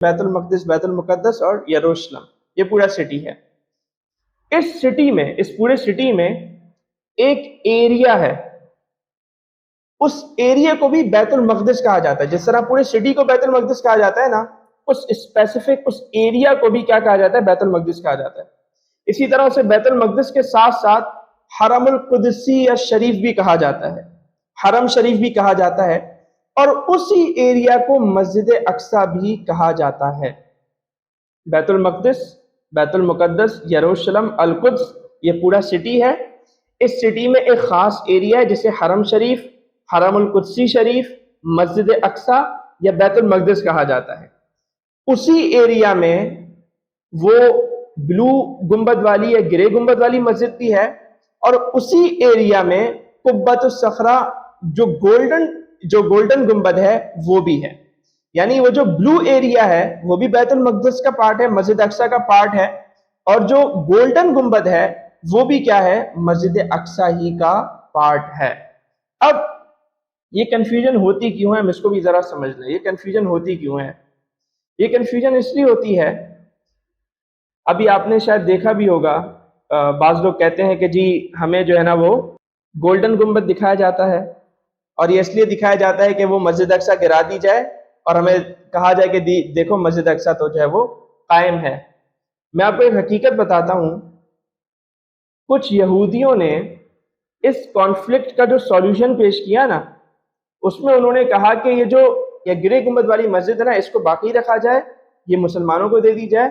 بیت المقدس، بیت المقدس اور یروشلم، یہ پورا سٹی ہے۔ اس سٹی میں، اس پورے سٹی میں ایک ایریا ہے، اس ایریا کو بھی بیت المقدس کہا جاتا ہے۔ جس طرح پورے سٹی کو بیت المقدس کہا جاتا ہے نا، اس اسپیسیفک اس ایریا کو بھی کیا کہا جاتا ہے؟ بیت المقدس کہا جاتا ہے۔ اسی طرح اسے بیت المقدس کے ساتھ ساتھ حرم القدسی یا شریف بھی کہا جاتا ہے، حرم شریف بھی کہا جاتا ہے، اور اسی ایریا کو مسجد اقصی بھی کہا جاتا ہے۔ بیت المقدس، بیت المقدس، یروشلم، القدس، یہ پورا سٹی ہے۔ اس سٹی میں ایک خاص ایریا ہے جسے حرم شریف، حرم القدسی شریف، مسجد اقصی یا بیت المقدس کہا جاتا ہے۔ اسی ایریا میں وہ بلو گنبد والی یا گرے گنبد والی مسجد بھی ہے، اور اسی ایریا میں قبۃ الصخرہ جو گولڈن گنبد ہے وہ بھی ہے۔ یعنی وہ جو بلو ایریا ہے وہ بھی بیت المقدس کا پارٹ ہے، مسجد اقصی کا پارٹ ہے، اور جو گولڈن گنبد ہے وہ بھی کیا ہے؟ مسجد اقصی ہی کا پارٹ ہے۔ اب یہ کنفیوژن ہوتی کیوں ہے؟ ہم اس کو بھی ذرا سمجھ لیں، یہ کنفیوژن ہوتی کیوں ہے؟ یہ کنفیوژن اس لیے ہوتی ہے، ابھی آپ نے شاید دیکھا بھی ہوگا، بعض لوگ کہتے ہیں کہ جی ہمیں جو ہے نا وہ گولڈن گنبد دکھایا جاتا ہے، اور یہ اس لیے دکھایا جاتا ہے کہ وہ مسجد اقصی گرا دی جائے اور ہمیں کہا جائے کہ دیکھو مسجد اقصی تو جو ہے وہ قائم ہے۔ میں آپ کو ایک حقیقت بتاتا ہوں، کچھ یہودیوں نے اس کانفلکٹ کا جو سولوشن پیش کیا نا، اس میں انہوں نے کہا کہ یہ گرے گنبد والی مسجد ہے نا، اس کو باقی رکھا جائے، یہ مسلمانوں کو دے دی جائے،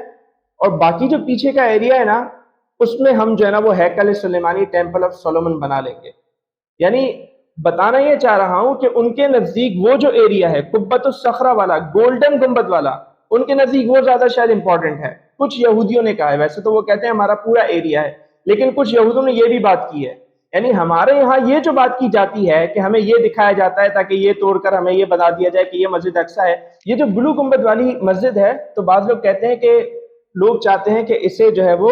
اور باقی جو پیچھے کا ایریا ہے نا اس میں ہم جو ہے نا وہ ہیکل سلیمانی، ٹیمپل آف سولومن بنا لیں گے۔ یعنی بتانا یہ چاہ رہا ہوں کہ ان کے نزدیک وہ جو ایریا ہے قبۃ الصخرہ والا، گولڈن گنبد والا، ان کے نزدیک وہ زیادہ شاید امپورٹنٹ ہے۔ کچھ یہودیوں نے کہا ہے، ویسے تو وہ کہتے ہیں ہمارا پورا ایریا ہے، لیکن کچھ یہودیوں نے یہ بھی بات کی ہے، یعنی ہمارے یہاں یہ جو بات کی جاتی ہے کہ ہمیں یہ دکھایا جاتا ہے تاکہ یہ توڑ کر ہمیں یہ بتا دیا جائے کہ یہ مسجد اقصی ہے۔ یہ جو بلو گنبد والی مسجد ہے، تو بعض لوگ کہتے ہیں کہ لوگ چاہتے ہیں کہ اسے جو ہے وہ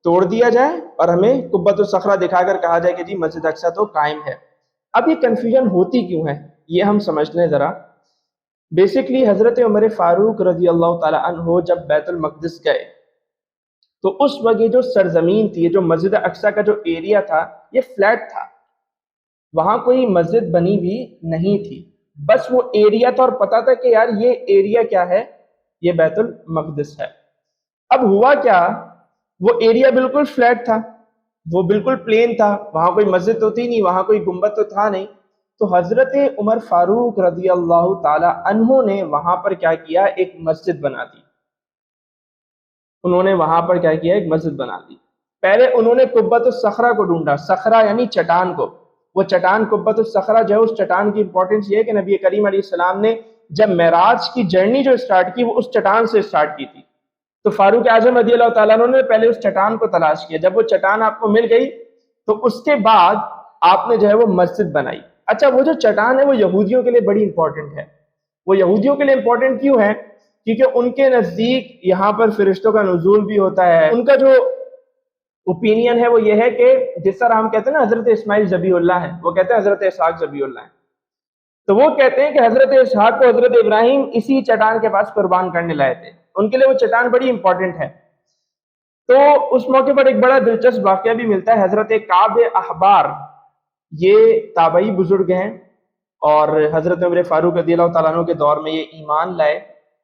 توڑ دیا جائے اور ہمیں قبۃ الصخرہ دکھا کر کہا جائے کہ جی مسجد اقصی تو قائم ہے۔ اب یہ کنفیوژن ہوتی کیوں ہے یہ ہم سمجھ لیں ذرا۔ بیسکلی حضرت عمر فاروق رضی اللہ تعالی عنہ جب بیت المقدس گئے تو اس وقت یہ جو سرزمین تھی، یہ جو مسجد اقصی کا جو ایریا تھا یہ فلیٹ تھا، وہاں کوئی مسجد بنی بھی نہیں تھی، بس وہ ایریا تھا اور پتا تھا کہ یار یہ ایریا کیا ہے؟ یہ بیت المقدس ہے۔ اب ہوا کیا، وہ ایریا بالکل فلیٹ تھا، وہ بالکل پلین تھا، وہاں کوئی مسجد تو تھی نہیں، وہاں کوئی گنبد تو تھا نہیں، تو حضرت عمر فاروق رضی اللہ تعالی عنہ نے وہاں پر کیا کیا؟ ایک مسجد بنا دی۔ انہوں نے وہاں پر کیا کیا؟ ایک مسجد بنا دی۔ پہلے انہوں نے قبۃ الصخرہ کو ڈھونڈا، صخرہ یعنی چٹان کو، وہ چٹان قبۃ الصخرہ جو ہے، اس چٹان کی امپورٹنس یہ ہے کہ نبی کریم علیہ السلام نے جب معراج کی جرنی جو اسٹارٹ کی وہ اس چٹان سے اسٹارٹ کی تھی، تو فاروق اعظم رضی اللہ تعالیٰ عنہ نے پہلے اس چٹان کو تلاش کیا، جب وہ چٹان آپ کو مل گئی تو اس کے بعد آپ نے جو ہے وہ مسجد بنائی۔ اچھا، وہ جو چٹان ہے وہ یہودیوں کے لیے بڑی امپورٹنٹ ہے۔ وہ یہودیوں کے لیے امپورٹنٹ کیوں ہے؟ کیونکہ ان کے نزدیک یہاں پر فرشتوں کا نزول بھی ہوتا ہے۔ ان کا جو اوپینین ہے وہ یہ ہے کہ جس طرح ہم کہتے ہیں نا حضرت اسماعیل ذبیح اللہ ہے، وہ کہتے ہیں حضرت اسحاق ذبیح اللہ ہے، تو وہ کہتے ہیں کہ حضرت اسحاق کو حضرت ابراہیم اسی چٹان کے پاس قربان کرنے لائے تھے، ان کے لیے وہ چٹان بڑی امپورٹنٹ ہے۔ تو اس موقع پر ایک بڑا دلچسپ واقعہ بھی ملتا ہے۔ حضرت کعب احبار، یہ تابعی بزرگ ہیں، اور حضرت عمر فاروق رضی اللہ تعالیٰ عنہ کے دور میں یہ ایمان لائے،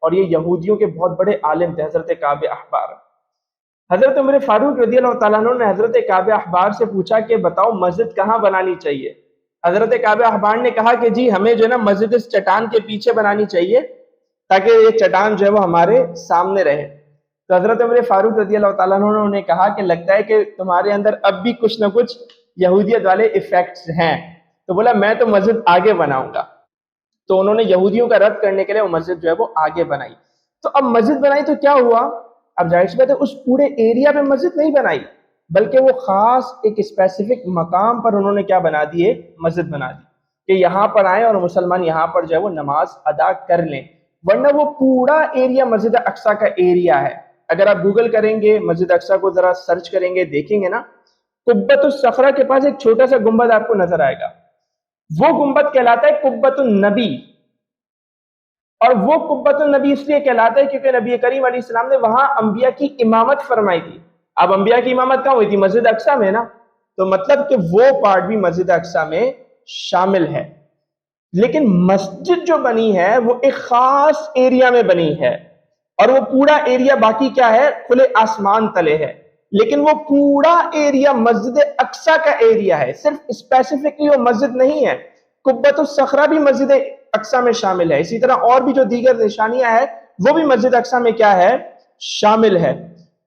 اور یہ یہودیوں کے بہت بڑے عالم تھے حضرت کعب احبار۔ حضرت عمر فاروق رضی اللہ تعالیٰ عنہ نے حضرت کعب احبار سے پوچھا کہ بتاؤ مسجد کہاں بنانی چاہیے؟ حضرت کعب احبار نے کہا کہ جی ہمیں جو ہے نا مسجد اس چٹان کے پیچھے بنانی چاہیے تاکہ یہ چٹان جو ہے وہ ہمارے سامنے رہے۔ تو حضرت عمر فاروق رضی اللہ تعالیٰ عنہ نے کہا کہ لگتا ہے کہ تمہارے اندر اب بھی کچھ نہ کچھ یہودیت والے ایفیکٹس ہیں، تو بولا میں تو مسجد آگے بناؤں گا۔ تو انہوں نے یہودیوں کا رد کرنے کے لیے وہ مسجد جو ہے وہ آگے بنائی۔ تو اب مسجد بنائی تو کیا ہوا؟ اب ظاہر سی بات ہے اس پورے ایریا پہ مسجد نہیں بنائی، بلکہ وہ خاص ایک اسپیسیفک مقام پر انہوں نے کیا بنا دی؟ ایک مسجد بنا دی کہ یہاں پر آئیں اور مسلمان یہاں پر جو ہے وہ نماز ادا کر لیں، ورنہ وہ پورا ایریا مسجد اقصی کا ایریا ہے۔ اگر آپ گوگل کریں گے مسجد اقصی کو ذرا سرچ کریں گے، دیکھیں گے نا، قبۃ الصخرہ کے پاس ایک چھوٹا سا گنبد آپ کو نظر آئے گا، وہ گنبد کہلاتا ہے قبۃ النبی۔ اور وہ قبۃ النبی اس لیے کہلاتا ہے کیونکہ نبی کریم علیہ السلام نے وہاں انبیاء کی امامت فرمائی تھی. اب انبیاء کی امامت کہاں ہوئی تھی؟ مسجد اقصیٰ میں نا. تو مطلب کہ وہ پارٹ بھی مسجد اقصیٰ میں شامل ہے. لیکن مسجد جو بنی ہے وہ ایک خاص ایریا میں بنی ہے، اور وہ پورا ایریا باقی کیا ہے؟ کھلے آسمان تلے ہے. لیکن وہ پورا ایریا مسجد اقصیٰ کا ایریا ہے، صرف اسپیسیفکلی وہ مسجد نہیں ہے. قبۃ الصخرہ بھی مسجد اقصیٰ میں شامل ہے، اسی طرح اور بھی جو دیگر نشانیاں ہیں وہ بھی مسجد اقصیٰ میں کیا ہے؟ شامل ہے.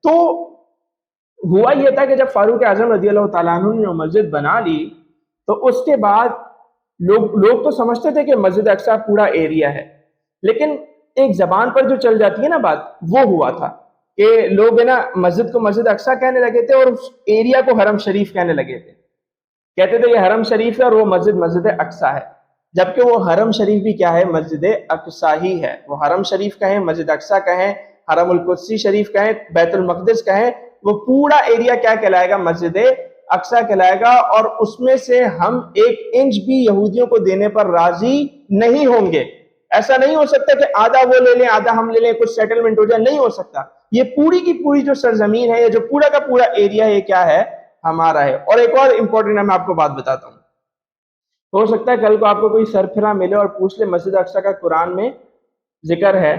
تو ہوا یہ تھا کہ جب فاروق اعظم رضی اللہ تعالیٰ عنہ نے مسجد بنا لی تو اس کے بعد لوگ تو سمجھتے تھے کہ مسجد اقصیٰ پورا ایریا ہے، لیکن ایک زبان پر جو چل جاتی ہے نا بات، وہ ہوا تھا کہ لوگ ہے نا مسجد کو مسجد اقصیٰ کہنے لگے تھے اور اس ایریا کو حرم شریف کہنے لگے تھے. کہتے تھے یہ حرم شریف ہے اور وہ مسجد اقصیٰ ہے، جبکہ وہ حرم شریف بھی کیا ہے؟ مسجد اقصیٰ ہی ہے. وہ حرم شریف کہیں، مسجد اقصیٰ کہیں، حرم القدسی شریف کہیں، بیت المقدس کہیں، وہ پورا ایریا کیا کہلائے گا؟ مسجد اقصیٰ کہلائے گا. اور اس میں سے ہم 1 انچ بھی یہودیوں کو دینے پر راضی نہیں ہوں گے. ایسا نہیں ہو سکتا کہ آدھا وہ لے لیں آدھا ہم لے لیں، کچھ سیٹلمنٹ ہو جائے، نہیں ہو سکتا. یہ پوری کی پوری جو سرزمین ہے، یہ جو پورا کا پورا ایریا ہے، یہ کیا ہے؟ ہمارا ہے. اور ایک اور امپورٹنٹ میں آپ کو بات بتاتا ہوں. ہو سکتا ہے کل کو آپ کو کوئی سرفراں ملے اور پوچھ لے مسجد اقصیٰ کا قرآن میں ذکر ہے،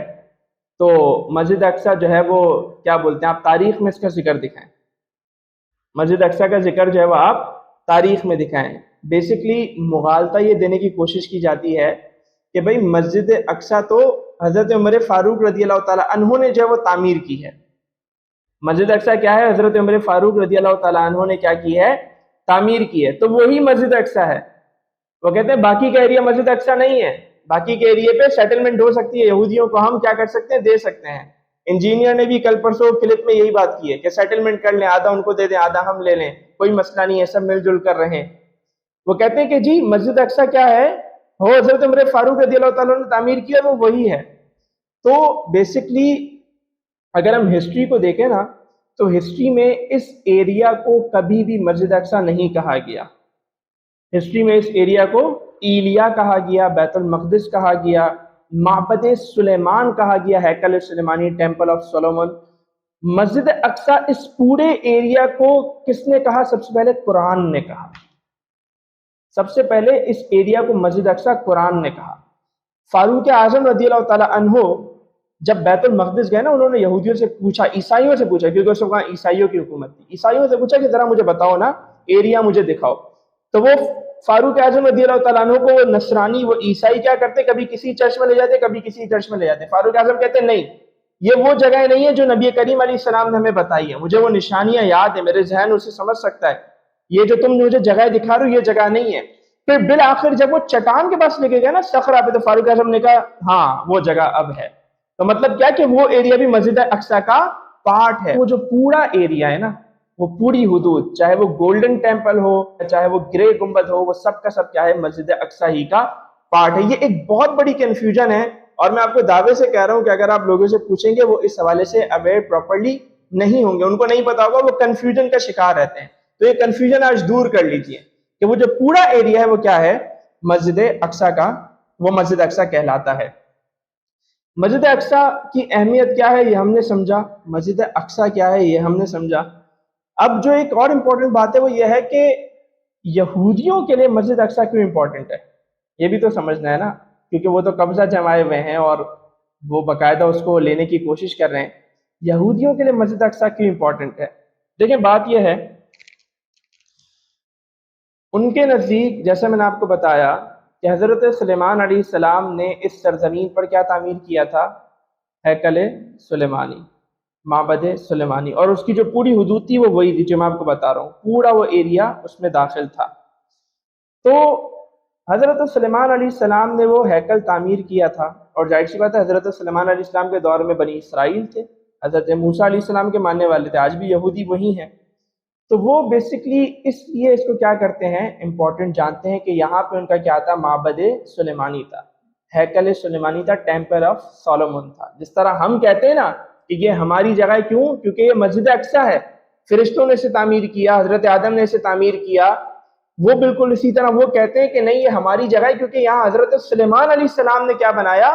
تو مسجد اقصیٰ جو ہے وہ کیا بولتے ہیں، آپ تاریخ میں اس کا ذکر دکھائیں. مسجد اقصیٰ کا ذکر جو ہے وہ آپ تاریخ میں دکھائیں. بیسکلی مغالطہ یہ دینے کی کوشش کی جاتی ہے کہ بھئی مسجد اقصیٰ تو حضرت عمر فاروق رضی اللہ تعالیٰ عنہ نے جو ہے وہ تعمیر کی ہے. مسجد اقصیٰ کیا ہے؟ حضرت عمر فاروق رضی اللہ تعالیٰ عنہ نے کیا کی ہے؟ تعمیر کی ہے. تو وہی مسجد اقصیٰ ہے. وہ کہتے ہیں باقی کا ایریا مسجد اقصیٰ نہیں ہے، باقی کے ایریے پہ سیٹلمنٹ ہو سکتی ہے، یہودیوں کو ہم کیا کر سکتے ہیں؟ دے سکتے ہیں. انجینئر نے بھی کل پرسوں فلپ میں یہی بات کی ہے کہ سیٹلمنٹ کر لیں، آدھا ان کو دے دیں آدھا ہم لے لیں، کوئی مسئلہ نہیں ہے، سب مل جل کر رہیں. وہ کہتے ہیں کہ جی مسجد اقصیٰ کیا ہے؟ وہ حضرت عمر فاروق رضی اللہ تعالیٰ نے تعمیر کیا، وہ وہی ہے. تو بیسکلی اگر ہم ہسٹری کو دیکھیں نا تو ہسٹری میں اس ایریا کو کبھی بھی مسجد اقصیٰ نہیں کہا گیا. ہسٹری میں اس ایریا کو ایلیا کہا گیا، بیت المقدس کہا گیا، معبد سلیمان کہا گیا، ہیکل سلیمانی، ٹیمپل آف سولومن. مسجد اقصیٰ اس پورے ایریا کو کس نے کہا؟ سب سے پہلے قرآن نے کہا. سب سے پہلے اس ایریا کو مسجد اقصیٰ قرآن نے کہا. فاروق اعظم رضی اللہ تعالیٰ عنہ جب بیت المقدس گئے نا، انہوں نے یہودیوں سے پوچھا، عیسائیوں سے پوچھا، کیونکہ اس وقت عیسائیوں کی حکومت تھی، عیسائیوں سے پوچھا کہ ذرا مجھے بتاؤ نا، ایریا مجھے دکھاؤ. تو وہ فاروق اعظم رضی اللہ تعالیٰ عنہ کو وہ نصرانی، وہ عیسائی کیا کرتے؟ کبھی کسی چرچ میں لے جاتے، کبھی کسی چرچ میں لے جاتے. فاروق اعظم کہتے نہیں، یہ وہ جگہ نہیں ہے جو نبی کریم علیہ السلام نے ہمیں بتائی ہے، مجھے وہ نشانیاں یاد ہیں، میرے ذہن اسے سمجھ سکتا ہے، یہ جو تم مجھے جگہ دکھا رہے ہو یہ جگہ نہیں ہے. پھر بالآخر جب وہ چٹان کے پاس لے کے گئے نا صخرہ پہ، تو فاروق اعظم نے کہا ہاں وہ جگہ اب ہے. تو مطلب کیا کہ وہ ایریا بھی مسجد اقصیٰ کا پارٹ ہے. وہ جو پورا ایریا ہے نا، وہ پوری حدود، چاہے وہ گولڈن ٹیمپل ہو چاہے وہ گرے گنبد ہو، وہ سب کا سب کیا ہے؟ مسجد اقصیٰ ہی کا پارٹ ہے. یہ ایک بہت بڑی کنفیوژن ہے، اور میں آپ کو دعوے سے کہہ رہا ہوں کہ اگر آپ لوگوں سے پوچھیں گے وہ اس حوالے سے اویئر پراپرلی نہیں ہوں گے، ان کو نہیں پتا ہوگا، وہ کنفیوژن کا شکار رہتے ہیں. تو یہ کنفیوژن آج دور کر لیجئے کہ وہ جو پورا ایریا ہے وہ کیا ہے؟ مسجد اقصیٰ کا، وہ مسجد اقصیٰ کہلاتا ہے. مسجد اقصیٰ کی اہمیت کیا ہے یہ ہم نے سمجھا، مسجد اقصیٰ کیا ہے یہ ہم نے سمجھا. اب جو ایک اور امپورٹنٹ بات ہے وہ یہ ہے کہ یہودیوں کے لیے مسجد اقصیٰ کیوں امپورٹنٹ ہے، یہ بھی تو سمجھنا ہے نا، کیونکہ وہ تو قبضہ جمائے ہوئے ہیں اور وہ باقاعدہ اس کو لینے کی کوشش کر رہے ہیں. یہودیوں کے لیے مسجد اقصیٰ کیوں امپورٹنٹ ہے؟ دیکھیں بات یہ ہے، ان کے نزدیک جیسے میں نے آپ کو بتایا کہ حضرت سلیمان علیہ السلام نے اس سرزمین پر کیا تعمیر کیا تھا؟ ہیکل سلیمانی، معبد سلیمانی، اور اس کی جو پوری حدود تھی وہ وہی تھی جو میں آپ کو بتا رہا ہوں، پورا وہ ایریا اس میں داخل تھا. تو حضرت سلیمان علیہ السلام نے وہ ہیکل تعمیر کیا تھا، اور ظاہر سی بات ہے حضرت سلیمان علیہ السلام کے دور میں بنی اسرائیل تھے، حضرت موسیٰ علیہ السلام کے ماننے والے تھے، آج بھی یہودی وہی ہیں. تو وہ بیسکلی اس لیے اس کو کیا کرتے ہیں؟ امپورٹنٹ جانتے ہیں کہ یہاں پہ ان کا کیا تھا؟ معبد سلیمانی تھا، ہیکل سلیمانی تھا، ٹیمپل آف سولومن تھا. جس طرح ہم کہتے ہیں نا کہ یہ ہماری جگہ ہے، کیوں؟ کیونکہ یہ مسجد اقصیٰ ہے، فرشتوں نے اسے تعمیر کیا، حضرت آدم نے اسے تعمیر کیا. وہ بالکل اسی طرح وہ کہتے ہیں کہ نہیں یہ ہماری جگہ ہے کیونکہ یہاں حضرت سلیمان علیہ السلام نے کیا بنایا؟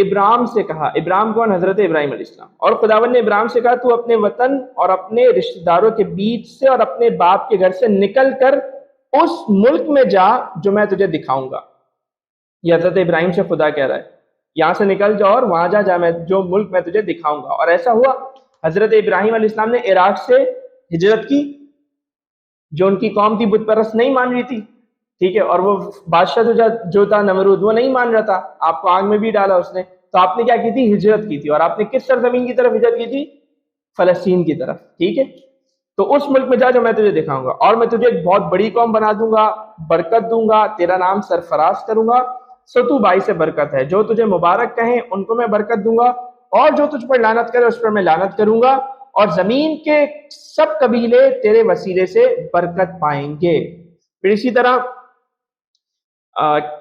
ابراہیم سے کہا، ابراہیم کون؟ حضرت ابراہیم علیہ السلام، اور خداوند نے ابراہیم سے کہا تو اپنے وطن اور اپنے رشتہ داروں کے بیچ سے اور اپنے باپ کے گھر سے نکل کر اس ملک میں جا جو میں تجھے دکھاؤں گا۔ یہ حضرت ابراہیم سے خدا کہہ رہا ہے یہاں سے نکل جا اور وہاں جا میں جو ملک میں تجھے دکھاؤں گا۔ اور ایسا ہوا، حضرت ابراہیم علیہ السلام نے عراق سے ہجرت کی، جو ان کی قوم تھی بت پرست نہیں مان رہی تھی، ٹھیک ہے، اور وہ بادشاہ جو تھا نمرود وہ نہیں مان رہا تھا، آپ کو آگ میں بھی ڈالا اس نے، تو آپ نے کیا کی تھی؟ ہجرت کی تھی، اور آپ نے کس سرزمین کی طرف ہجرت کی تھی؟ فلسطین کی طرف، ٹھیک ہے۔ تو اس ملک میں جا جو میں تجھے دکھاؤں گا، اور میں تجھے ایک بہت بڑی قوم بنا دوں گا، برکت دوں گا، تیرا نام سرفراز کروں گا، ستو بائی سے برکت ہے، جو تجھے مبارک کہیں ان کو میں برکت دوں گا، اور جو تجھ پر لعنت کرے اس پر میں لعنت کروں گا، اور زمین کے سب قبیلے تیرے وسیلے سے برکت پائیں گے۔ پھر اسی طرح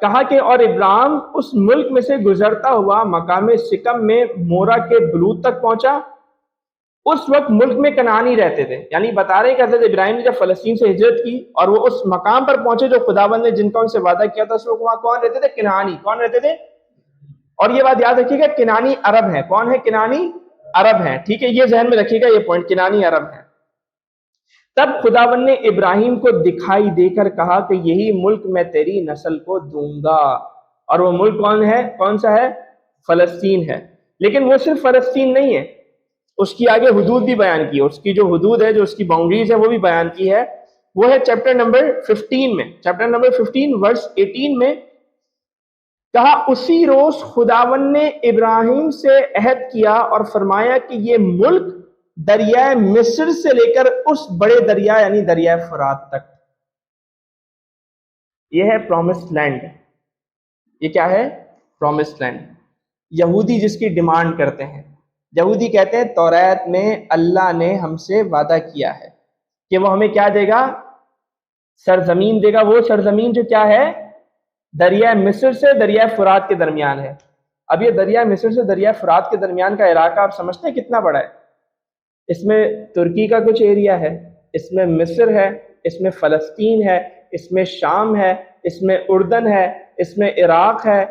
کہا کہ اور ابراہیم اس ملک میں سے گزرتا ہوا مقام سکم میں مورا کے بلوت تک پہنچا۔ اس وقت ملک میں کنعانی رہتے تھے، یعنی بتا رہے کہ حضرت ابراہیم نے جب فلسطین سے ہجرت کی اور وہ اس مقام پر پہنچے جو خداوند نے جن کا ان سے وعدہ کیا تھا، اس وقت وہاں کون رہتے تھے؟ کنعانی۔ کون رہتے تھے؟ اور یہ بات یاد رکھیے گا، کنعانی عرب ہیں۔ کون ہے کنعانی؟ عرب ہیں، ٹھیک ہے، یہ ذہن میں رکھیے گا، یہ پوائنٹ، کنعانی عرب ہیں۔ تب خداوند نے ابراہیم کو دکھائی دے کر کہا کہ یہی ملک میں تیری نسل کو دوں گا، اور وہ ملک کون ہے؟ کون سا ہے؟ فلسطین ہے۔ لیکن وہ صرف فلسطین نہیں ہے، اس کی آگے حدود بھی بیان کی ہے، اس کی جو حدود ہے، جو اس کی باؤنڈریز ہے وہ بھی بیان کی ہے۔ وہ ہے چیپٹر نمبر 15 میں، چیپٹر نمبر 15 ورس 18 میں کہا اسی روز خداوند نے ابراہیم سے عہد کیا اور فرمایا کہ یہ ملک دریائے مصر سے لے کر اس بڑے دریا یعنی دریائے فرات تک، یہ ہے پرومس لینڈ۔ یہ کیا ہے؟ Promised land. یہودی جس کی ڈیمانڈ کرتے ہیں، یہودی کہتے ہیں توریت میں اللہ نے ہم سے وعدہ کیا ہے کہ وہ ہمیں کیا دے گا؟ سرزمین دے گا، وہ سرزمین جو کیا ہے؟ دریائے مصر سے دریائے فرات کے درمیان ہے۔ اب یہ دریائے مصر سے دریائے فرات کے درمیان کا علاقہ آپ سمجھتے ہیں کتنا بڑا ہے؟ اس میں ترکی کا کچھ ایریا ہے، اس میں مصر ہے، اس میں فلسطین ہے، اس میں شام ہے، اس میں اردن ہے، اس میں عراق ہے،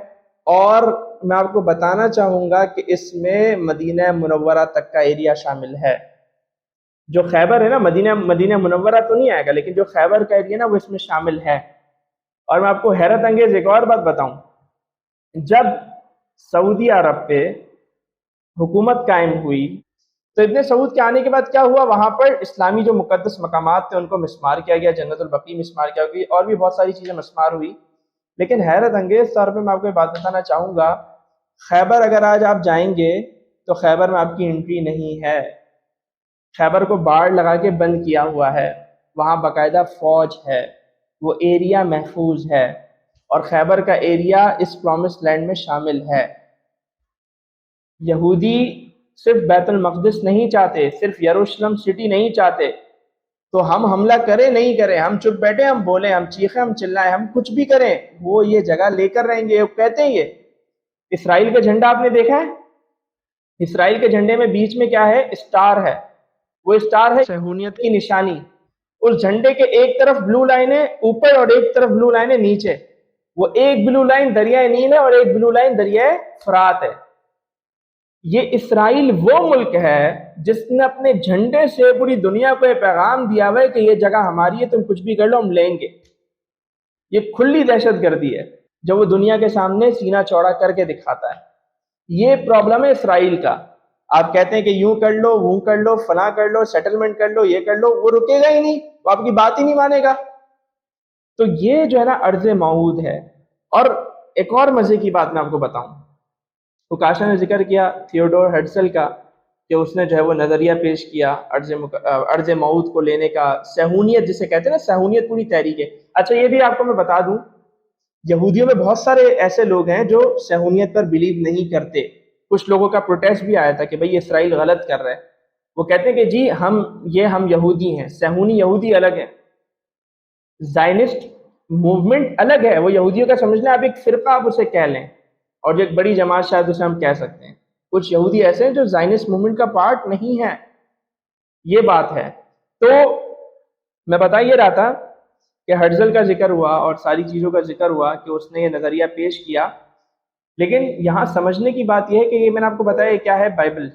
اور میں آپ کو بتانا چاہوں گا کہ اس میں مدینہ منورہ تک کا ایریا شامل ہے۔ جو خیبر ہے نا، مدینہ منورہ تو نہیں آئے گا، لیکن جو خیبر کا ایریا نا وہ اس میں شامل ہے۔ اور میں آپ کو حیرت انگیز ایک اور بات بتاؤں، جب سعودی عرب پہ حکومت قائم ہوئی تو ابن سعود کے آنے کے بعد کیا ہوا؟ وہاں پر اسلامی جو مقدس مقامات تھے ان کو مسمار کیا گیا، جنت البقیع مسمار کیا گئی، اور بھی بہت ساری چیزیں مسمار ہوئی۔ لیکن حیرت انگیز طور پہ میں آپ کو یہ بات بتانا چاہوں گا، خیبر اگر آج آپ جائیں گے تو خیبر میں آپ کی انٹری نہیں ہے، خیبر کو باڑ لگا کے بند کیا ہوا ہے، وہاں باقاعدہ فوج ہے، وہ ایریا محفوظ ہے، اور خیبر کا ایریا اس پرومس لینڈ میں شامل ہے۔ یہودی صرف بیت المقدس نہیں چاہتے، صرف یروشلم سٹی نہیں چاہتے، تو ہم حملہ کریں نہیں کریں، ہم چپ بیٹھے، ہم بولیں، ہم چیخیں، ہم چلائیں، ہم کچھ بھی کریں، وہ یہ جگہ لے کر رہیں گے۔ وہ کہتے ہیں یہ اسرائیل کا جھنڈا آپ نے دیکھا ہے؟ اسرائیل کے جھنڈے میں بیچ میں کیا ہے؟ اسٹار ہے، وہ اسٹار ہے صہیونیت کی نشانی۔ اس جھنڈے کے ایک طرف بلو لائن ہے اوپر اور ایک طرف بلو لائن ہے نیچے، وہ ایک بلو لائن دریائے نیل ہے اور ایک بلو لائن دریائے فرات ہے۔ یہ اسرائیل وہ ملک ہے جس نے اپنے جھنڈے سے پوری دنیا کو یہ پیغام دیا ہوا ہے کہ یہ جگہ ہماری ہے، تم کچھ بھی کر لو ہم لیں گے۔ یہ کھلی دہشت گردی ہے جو وہ دنیا کے سامنے سینہ چوڑا کر کے دکھاتا ہے۔ یہ پرابلم ہے اسرائیل کا۔ آپ کہتے ہیں کہ یوں کر لو، وہ کر لو، فلاں کر لو، سیٹلمنٹ کر لو، یہ کر لو، وہ رکے گا ہی نہیں، وہ آپ کی بات ہی نہیں مانے گا۔ تو یہ جو ہے نا عرض موعود ہے۔ اور ایک اور مزے کی بات میں آپ کو بتاؤں، اوکاشا نے ذکر کیا تھیوڈور ہرٹزل کا کہ اس نے جو ہے وہ نظریہ پیش کیا عرض موعود کو لینے کا، صہیونیت جسے کہتے ہیں نا، صہیونیت پوری تحریک ہے۔ اچھا یہ بھی آپ کو میں بتا دوں، یہودیوں میں بہت سارے ایسے لوگ ہیں جو صہیونیت پر بلیو نہیں کرتے۔ کچھ لوگوں کا پروٹیسٹ بھی آیا تھا کہ بھئی اسرائیل غلط کر رہا ہے، وہ کہتے ہیں کہ جی ہم یہودی ہیں، صہیونی یہودی الگ ہیں، زائنسٹ موومنٹ الگ ہے، وہ یہودیوں کا سمجھ لیں آپ ایک فرقہ آپ اسے کہہ لیں، اور جو ایک بڑی جماعت شاید اسے ہم کہہ سکتے ہیں۔ کچھ یہودی ایسے ہیں جو زائنسٹ موومنٹ کا پارٹ نہیں ہے، یہ بات ہے۔ تو میں بتا یہ رہا تھا کہ ہرٹزل کا ذکر ہوا اور ساری چیزوں کا ذکر ہوا کہ اس نے یہ نظریہ پیش کیا لیکن یہاں سمجھنے کی بات یہ ہے کہ یہ میں نے آپ کو بتایا کیا ہے، بائبل،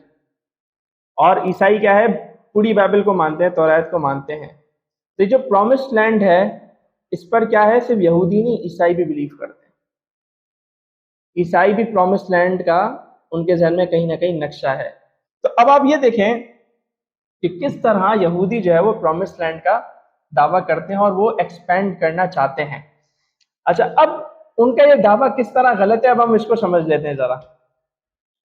اور عیسائی کیا ہے، پوری بائبل کو مانتے ہیں، توریت کو مانتے ہیں. تو جو پرومسڈ لینڈ ہے اس پر کیا ہے، صرف یہودی نہیں عیسائی بھی بلیو کرتے ہیں. عیسائی بھی پرومسڈ لینڈ کا ان کے ذہن میں کہیں نہ کہیں نقشہ ہے. تو اب آپ یہ دیکھیں کہ کس طرح یہودی جو ہے وہ پرومسڈ لینڈ کا دعویٰ کرتے ہیں اور وہ ایکسپینڈ کرنا چاہتے ہیں. اچھا، اب ان کا یہ دعویٰ کس طرح غلط ہے، اب ہم اس کو سمجھ لیتے ہیں ذرا.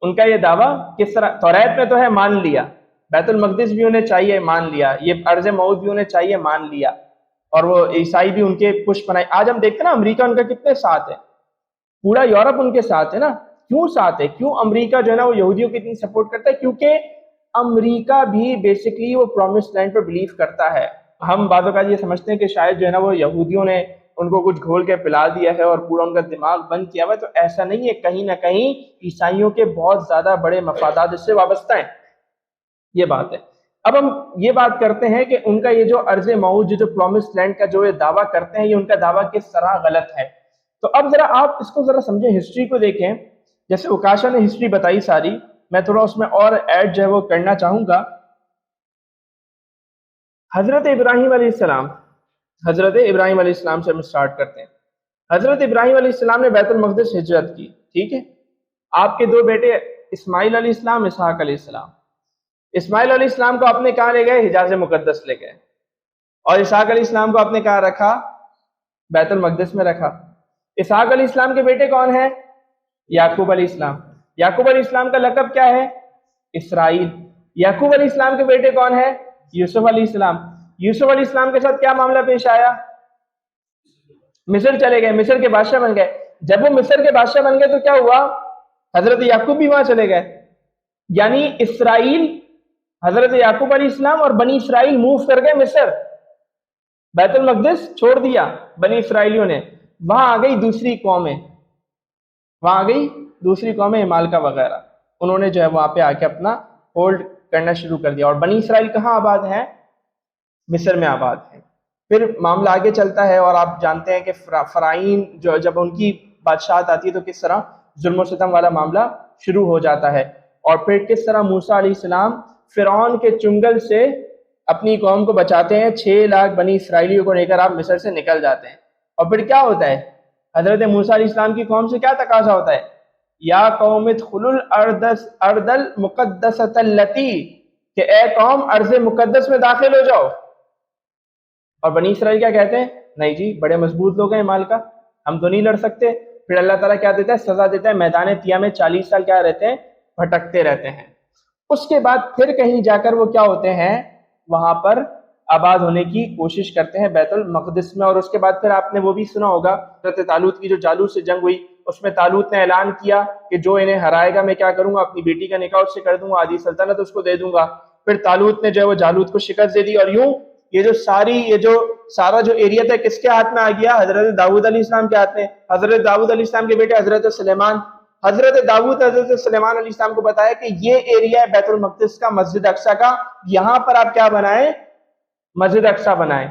ان کا یہ دعویٰ کس طرح، توریت میں تو ہے مان لیا، بیت المقدس بھی انہیں چاہیے مان لیا، یہ ارض موعود بھی انہیں چاہیے مان لیا، اور وہ عیسائی بھی ان کے پشت بنائے. آج ہم دیکھتے ہیں نا امریکہ ان کا کتنے ساتھ ہے، پورا یورپ ان کے ساتھ ہے نا. کیوں ساتھ ہے؟ کیوں امریکہ جو ہے نا وہ یہودیوں کی اتنی سپورٹ کرتا ہے؟ کیونکہ امریکہ بھی بیسکلی وہ پرومسڈ لینڈ پر بلیو کرتا ہے. ہم بعض اوقات یہ سمجھتے ہیں کہ شاید جو ہے نا وہ یہودیوں نے ان کو کچھ گھول کے پلا دیا ہے اور پورا ان کا دماغ بند کیا ہوا ہے، تو ایسا نہیں ہے. کہیں نہ کہیں عیسائیوں کے بہت زیادہ بڑے مفادات اس سے وابستہ ہیں، یہ بات ہے. اب ہم یہ بات کرتے ہیں کہ ان کا یہ جو ارض موعود جو پرومسڈ لینڈ کا جو یہ دعویٰ کرتے ہیں، یہ ان کا دعویٰ کس طرح غلط ہے. تو اب ذرا آپ اس کو ذرا سمجھیں، ہسٹری کو دیکھیں. جیسے اوکاشا نے ہسٹری بتائی ساری، میں تھوڑا اس میں اور ایڈ جو ہے وہ کرنا چاہوں گا. حضرت ابراہیم علیہ السلام، حضرت ابراہیم علیہ السلام سے ہم اسٹارٹ کرتے ہیں. حضرت ابراہیم علیہ السلام نے بیت المقدس ہجرت کی، ٹھیک ہے. آپ کے دو بیٹے اسماعیل علیہ السلام، اسحاق علیہ السلام. اسماعیل علیہ السلام کو اپنے کہاں لے گئے؟ حجاز مقدس لے گئے. اور اسحاق علیہ السلام کو اپنے کہاں رکھا؟ بیت المقدس میں رکھا. اسحاق علیہ السلام کے بیٹے کون ہیں؟ یعقوب علیہ السلام. یعقوب علیہ السلام کا لقب کیا ہے؟ اسرائیل. یعقوب علیہ السلام کے بیٹے کون ہیں؟ یوسف علیہ السلام. یوسف علیہ السلام کے ساتھ کیا معاملہ پیش آیا؟ مصر چلے گئے، مصر کے بادشاہ بن گئے. جب وہ مصر کے بادشاہ بن گئے تو کیا ہوا؟ حضرت یعقوب بھی وہاں چلے گئے. یعنی اسرائیل، حضرت یعقوب علیہ السلام اور بنی اسرائیل موو کر گئے مصر. بیت المقدس چھوڑ دیا بنی اسرائیلیوں نے. وہاں آ گئی دوسری قومیں، وہاں آ گئی دوسری قومیں، مالکا وغیرہ. انہوں نے جو ہے وہاں پہ آ کے اپنا ہولڈ کرنا شروع کر دیا. اور بنی اسرائیل کہاں آباد ہیں؟ مصر میں آباد ہیں. پھر معاملہ آگے چلتا ہے اور آپ جانتے ہیں کہ فرعین جو جب ان کی بادشاہت آتی ہے تو کس طرح ظلم و ستم والا معاملہ شروع ہو جاتا ہے. اور پھر کس طرح موسیٰ علیہ السلام فرعون کے چنگل سے اپنی قوم کو بچاتے ہیں. 6 لاکھ بنی اسرائیلیوں کو لے کر آپ مصر سے نکل جاتے ہیں. اور پھر کیا ہوتا ہے؟ حضرت موسیٰ علیہ السلام کی قوم سے کیا تقاضا ہوتا ہے؟ یا قوم ادخلوا الارض المقدسۃ التی، کہ اے قوم ارض مقدس میں داخل ہو جاؤ. اور بنی اسرائیل کیا کہتے ہیں؟ نہیں جی، بڑے مضبوط لوگ ہیں مال کا، ہم تو نہیں لڑ سکتے. پھر اللہ تعالیٰ کیا دیتا ہے؟ سزا دیتا ہے. میدان طیہ میں 40 سال کیا رہتے ہیں؟ بھٹکتے رہتے ہیں. اس کے بعد پھر کہیں جا کر وہ کیا ہوتے ہیں؟ وہاں پر آباد ہونے کی کوشش کرتے ہیں بیت المقدس میں. اور اس کے بعد پھر آپ نے وہ بھی سنا ہوگا حضرت طالوت کی جو جالوت سے جنگ ہوئی، اس میں طالوت نے اعلان کیا کہ جو انہیں ہرائے گا میں کیا کروں گا؟ اپنی بیٹی کا نکاح اس سے کر دوں گا، آدھی سلطنت اس کو دے دوں گا. پھر طالوت نے جو ہے وہ جالوت کو شکست دے دی. اور یوں یہ سارا جو ایریا تھا کس کے ہاتھ میں آ گیا؟ حضرت داؤد علیہ السلام کے ہاتھ میں. حضرت داؤد علیہ السلام کے بیٹے حضرت سلیمان. حضرت داؤد حضرت سلیمان علیہ السلام کو بتایا کہ یہ ایریا ہے بیت المقدس کا، مسجد اقصیٰ کا، یہاں پر آپ کیا بنائیں؟ مسجد اقصیٰ بنائیں.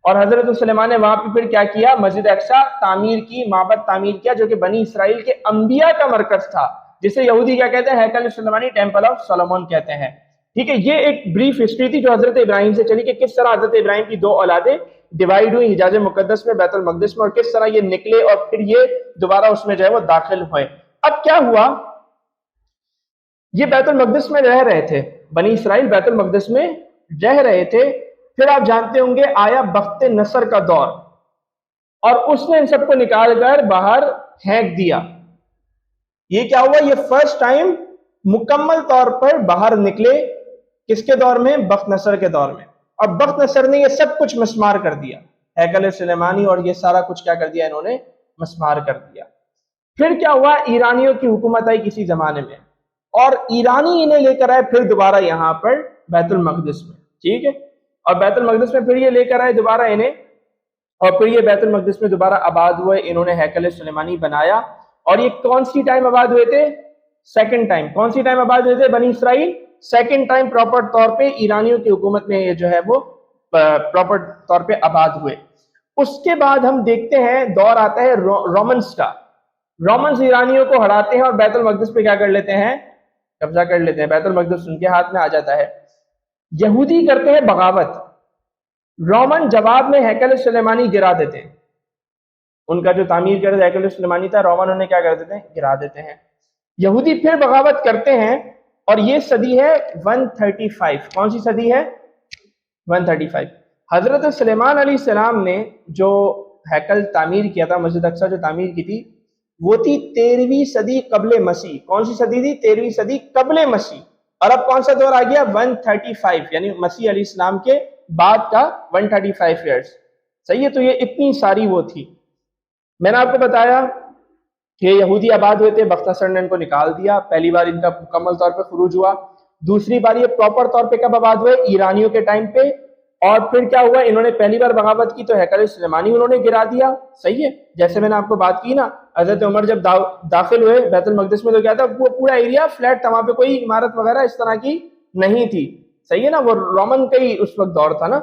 اور حضرت سلیمان نے وہاں پہ پھر کیا کیا؟ مسجد اقصیٰ تعمیر کی، معبد تعمیر کیا، جو کہ بنی اسرائیل کے انبیاء کا مرکز تھا، جسے یہودی کیا کہتے ہیں؟ ہیکل سلیمانی، ٹیمپل آف سولومن کہتے ہیں. ٹھیک ہے، یہ ایک بریف ہسٹری تھی جو حضرت ابراہیم سے چلی کہ کس طرح حضرت ابراہیم کی 2 اولادیں ڈیوائیڈ ہوئی حجاز مقدس میں، بیت المقدس میں، اور کس طرح یہ نکلے اور پھر یہ دوبارہ اس میں جو ہے وہ داخل ہوئے. اب کیا ہوا؟ یہ بیت المقدس میں رہ رہے تھے، بنی اسرائیل بیت المقدس میں رہ رہے تھے. پھر آپ جانتے ہوں گے آیا بخت نصر کا دور، اور اس نے ان سب کو نکال کر باہر پھینک دیا. یہ کیا ہوا؟ یہ فرسٹ ٹائم مکمل طور پر باہر نکلے. کس کے دور میں؟ بخت نصر کے دور میں. اور بخت نصر نے یہ سب کچھ مسمار کر دیا، ہیکل سلیمانی اور یہ سارا کچھ کیا کر دیا انہوں نے؟ مسمار کر دیا. پھر کیا ہوا؟ ایرانیوں کی حکومت آئی کسی زمانے میں، اور ایرانی انہیں لے کر آئے پھر دوبارہ یہاں پر بیت المقدس میں. ٹھیک ہے، اور بیت المقدس میں پھر یہ لے کر آئے دوبارہ انہیں، اور پھر یہ بیت المقدس میں دوبارہ آباد ہوئے. انہوں نے ہیکل سلیمانی بنایا. اور یہ کون سی ٹائم آباد ہوئے تھے؟ Second time. کون سی ٹائم آباد ہوئے تھے بنی اسرائیل؟ سیکنڈ ٹائم پراپر طور پہ ایرانیوں کی حکومت میں یہ جو ہے وہ پراپر طور پہ آباد ہوئے. اس کے بعد ہم دیکھتے ہیں دور آتا ہے رومنس کا. رومنز ایرانیوں کو ہراتے ہیں اور بیت المقدس پہ کیا کر لیتے ہیں؟ قبضہ کر لیتے ہیں، بیت المقدس ان کے ہاتھ میں آ جاتا ہے۔ یہودی کرتے ہیں بغاوت، رومن جواب میں ہیکل سلیمانی گرا دیتے ہیں، ان کا جو تعمیر کردہ ہیکل سلیمانی تھا رومن انہیں کیا کر دیتے ہیں؟ گرا دیتے ہیں۔ یہودی پھر بغاوت کرتے ہیں، اور یہ صدی ہے 135۔ کون سی صدی ہے؟ 135۔ حضرت سلیمان علیہ السلام نے جو ہیکل تعمیر کیا تھا، مسجد اقصی جو تعمیر کی تھی، وہ تھی 13ویں صدی قبل مسیح۔ کون سی صدی تھی؟ 13ویں صدی قبل مسیح۔ اور اب کون سا دور آ گیا؟ 135، یعنی مسیح علیہ السلام کے بعد کا 135 ایئرس۔ صحیح ہے؟ تو یہ اتنی ساری وہ تھی۔ میں نے آپ کو بتایا کہ یہودی آباد ہوئے تھے، بختیار نے ان کو نکال دیا، پہلی بار ان کا مکمل طور پہ خروج ہوا۔ دوسری بار یہ پراپر طور پہ کب آباد ہوئے؟ ایرانیوں کے ٹائم پہ۔ اور پھر کیا ہوا؟ انہوں نے پہلی بار بغاوت کی تو ہیکل سلیمانی انہوں نے گرا دیا۔ صحیح ہے؟ جیسے میں نے آپ کو بات کی نا، حضرت عمر جب داخل ہوئے بیت المقدس میں تو کیا تھا؟ وہ پورا ایریا فلیٹ تھا، وہاں پہ کوئی عمارت وغیرہ اس طرح کی نہیں تھی۔ صحیح ہے نا؟ وہ رومن کا ہی اس وقت دور تھا نا۔